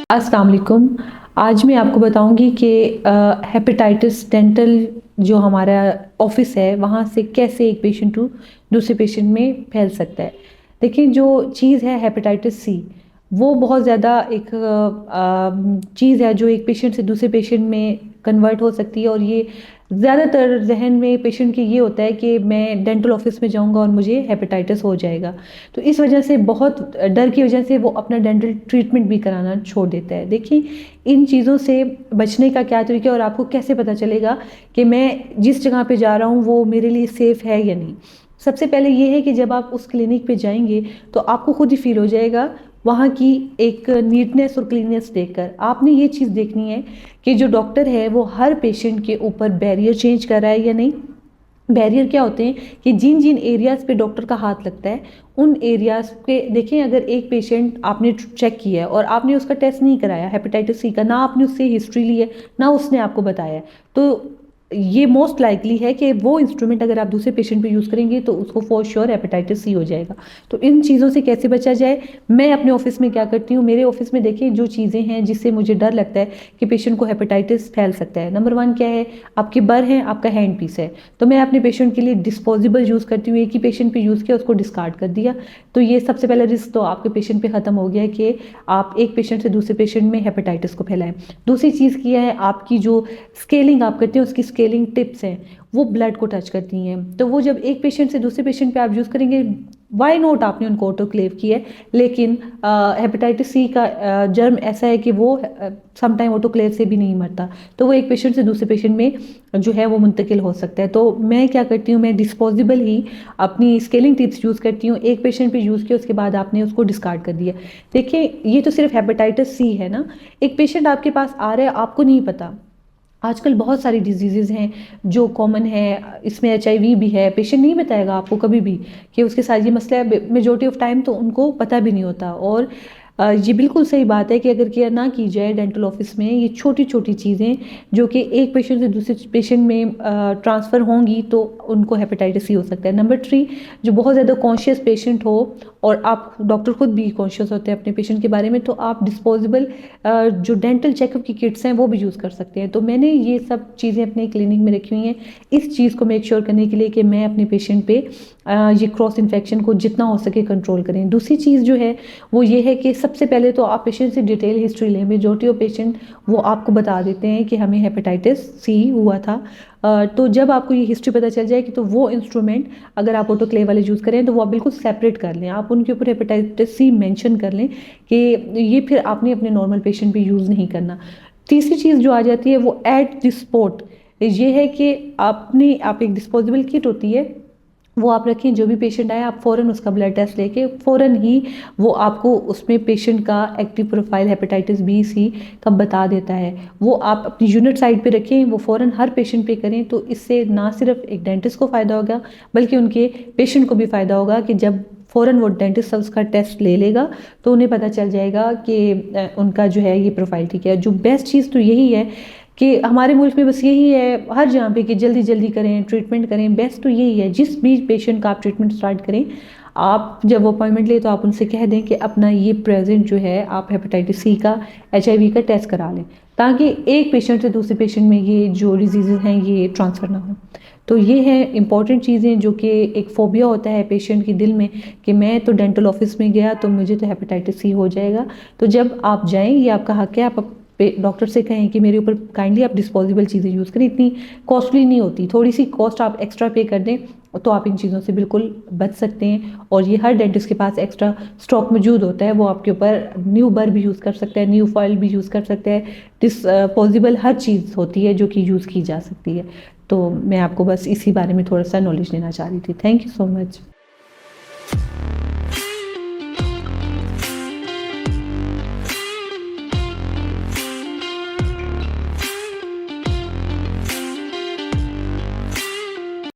अस्सलाम वालेकुम। आज मैं आपको बताऊंगी कि हेपेटाइटिस डेंटल जो हमारा ऑफिस है वहाँ से कैसे एक पेशेंट टू दूसरे पेशेंट में फैल सकता है। देखिए, जो चीज़ है हेपेटाइटिस सी, वो बहुत ज़्यादा एक चीज़ है जो एक पेशेंट से दूसरे पेशेंट में कन्वर्ट हो सकती है। और ये ज़्यादातर जहन में पेशेंट के ये होता है कि मैं डेंटल ऑफिस में जाऊंगा और मुझे हेपेटाइटिस हो जाएगा। तो इस वजह से, बहुत डर की वजह से वो अपना डेंटल ट्रीटमेंट भी कराना छोड़ देता है। देखिए, इन चीज़ों से बचने का क्या तरीका है और आपको कैसे पता चलेगा कि मैं जिस जगह पे जा रहा हूँ वो मेरे लिए सेफ़ है या नहीं। सबसे पहले ये है कि जब आप उस क्लिनिक पे जाएंगे तो आपको खुद ही फील हो जाएगा वहाँ की एक नीटनेस और क्लीननेस देखकर। आपने ये चीज़ देखनी है कि जो डॉक्टर है वो हर पेशेंट के ऊपर बैरियर चेंज कर रहा है या नहीं। बैरियर क्या होते हैं कि जिन जिन एरियाज़ पे डॉक्टर का हाथ लगता है उन एरियाज़ पे देखें। अगर एक पेशेंट आपने चेक किया है और आपने उसका टेस्ट नहीं कराया हेपेटाइटिस सी का, ना आपने उससे हिस्ट्री ली है, ना उसने आपको बताया, तो ये मोस्ट लाइकली है कि वो इंस्ट्रूमेंट अगर आप दूसरे पेशेंट पे यूज़ करेंगे तो उसको फॉर श्योर हेपेटाइटिस सी हो जाएगा। तो इन चीज़ों से कैसे बचा जाए, मैं अपने ऑफिस में क्या करती हूँ। मेरे ऑफिस में देखिए जो चीज़ें हैं जिससे मुझे डर लगता है कि पेशेंट को हेपेटाइटिस फैल सकता है। नंबर 1 क्या है, आपके बर हैं, आपका हैंड पीस है। तो मैं अपने पेशेंट के लिए डिस्पोजेबल यूज़ करती हूँ। एक ही पेशेंट पे यूज़ किया, उसको डिस्कार्ड कर दिया। तो ये सबसे पहला रिस्क तो आपके पेशेंट पे ख़त्म हो गया कि आप एक पेशेंट से दूसरे पेशेंट में हेपेटाइटिस को फैलाएं। दूसरी चीज़ क्या है, आपकी जो स्केलिंग आप करते हैं उसकी स्केलिंग टिप्स हैं वो ब्लड को टच करती हैं। तो वो जब एक पेशेंट से दूसरे पेशेंट पे आप यूज़ करेंगे, वाई नॉट, आपने उनको ऑटोक्लेव किया है। लेकिन हेपेटाइटिस सी का जर्म ऐसा है कि वो समटाइम ऑटोक्लेव से भी नहीं मरता। तो वो एक पेशेंट से दूसरे पेशेंट में जो है वो मुंतकिल हो सकता है। तो मैं क्या करती हूँ, मैं डिस्पोजेबल ही अपनी स्केलिंग टिप्स यूज़ करती हूँ। एक पेशेंट पे यूज़ किया, उसके बाद आपने उसको डिस्कार्ड कर दिया। देखिए, ये तो सिर्फ हेपेटाइटिस सी है ना। एक पेशेंट आपके पास आ रहा है, आपको नहीं पता, आजकल बहुत सारी डिजीज़ेज़ हैं जो कॉमन है, इसमें HIV भी है। पेशेंट नहीं बताएगा आपको कभी भी कि उसके साथ ये मसला है। मेजॉरिटी ऑफ टाइम तो उनको पता भी नहीं होता। और ये बिल्कुल सही बात है कि अगर केयर ना की जाए डेंटल ऑफिस में, ये छोटी छोटी चीज़ें जो कि एक पेशेंट से दूसरे पेशेंट में ट्रांसफ़र होंगी तो उनको हेपेटाइटिस सी हो सकता है। नंबर 3, जो बहुत ज़्यादा कॉन्शियस पेशेंट हो और आप डॉक्टर खुद भी कॉन्शियस होते हैं अपने पेशेंट के बारे में, तो आप डिस्पोजेबल जो डेंटल चेकअप की किट्स हैं वो भी यूज़ कर सकते हैं। तो मैंने ये सब चीज़ें अपने क्लिनिक में रखी हुई हैं इस चीज़ को मेक श्योर करने के लिए कि मैं अपने पेशेंट पे ये क्रॉस इन्फेक्शन को जितना हो सके कंट्रोल करें। दूसरी चीज़ जो है वो ये है कि सबसे पहले तो आप पेशेंट से डिटेल हिस्ट्री लें। मेजॉरिटी ऑफ पेशेंट वो आपको बता देते हैं कि हमें हेपेटाइटिस सी हुआ था। तो जब आपको ये हिस्ट्री पता चल जाएगी तो वो इंस्ट्रूमेंट अगर आप ऑटोक्लेव वाले यूज़ करें तो वो आप बिल्कुल सेपरेट कर लें। आप उनके ऊपर हेपेटाइटिस सी मेंशन कर लें कि ये फिर आपने अपने नॉर्मल पेशेंट पे यूज़ नहीं करना। तीसरी चीज़ जो आ जाती है वो एट द स्पॉट ये है कि आप एक डिस्पोजेबल किट होती है वो आप रखें। जो भी पेशेंट आए आप फ़ौरन उसका ब्लड टेस्ट लेके फ़ौरन ही वो आपको उसमें पेशेंट का active profile hepatitis B C का बता देता है। वो आप अपनी यूनिट साइड पे रखें, वो फ़ौरन हर पेशेंट पे करें। तो इससे ना सिर्फ एक डेंटिस्ट को फ़ायदा होगा बल्कि उनके पेशेंट को भी फ़ायदा होगा कि जब फ़ौरन वो डेंटिस्ट उसका टेस्ट ले लेगा तो उन्हें पता चल जाएगा कि उनका जो है ये प्रोफाइल ठीक है। जो बेस्ट चीज़ तो यही है कि हमारे मुल्क में बस यही है हर जगह पे कि जल्दी जल्दी करें, ट्रीटमेंट करें। बेस्ट तो यही है, जिस भी पेशेंट का आप ट्रीटमेंट स्टार्ट करें, आप जब वो अपॉइंटमेंट लें तो आप उनसे कह दें कि अपना ये प्रेजेंट जो है आप हेपेटाइटिस सी का HIV का टेस्ट करा लें, ताकि एक पेशेंट से दूसरे पेशेंट में ये जो डिजीज़ हैं ये ट्रांसफ़र ना हो। तो ये है इंपॉर्टेंट चीज़ें जो कि एक फोबिया होता है पेशेंट के दिल में कि मैं तो डेंटल ऑफिस में गया तो मुझे तो हेपेटाइटिस सी हो जाएगा। तो जब आप जाएँ, ये आपका हक है, आप डॉक्टर से कहें कि मेरे ऊपर काइंडली आप डिस्पोजेबल चीज़ें यूज़ करें। इतनी कॉस्टली नहीं होती, थोड़ी सी कॉस्ट आप एक्स्ट्रा पे कर दें तो आप इन चीज़ों से बिल्कुल बच सकते हैं। और ये हर डेंटिस्ट के पास एक्स्ट्रा स्टॉक मौजूद होता है। वो आपके ऊपर न्यू बर भी यूज़ कर सकता है, न्यू फॉइल भी यूज़ कर सकता है। डिस्पोजेबल हर चीज़ होती है जो कि यूज़ की जा सकती है। तो मैं आपको बस इसी बारे में थोड़ा सा नॉलेज देना चाह रही थी। Thank you so much.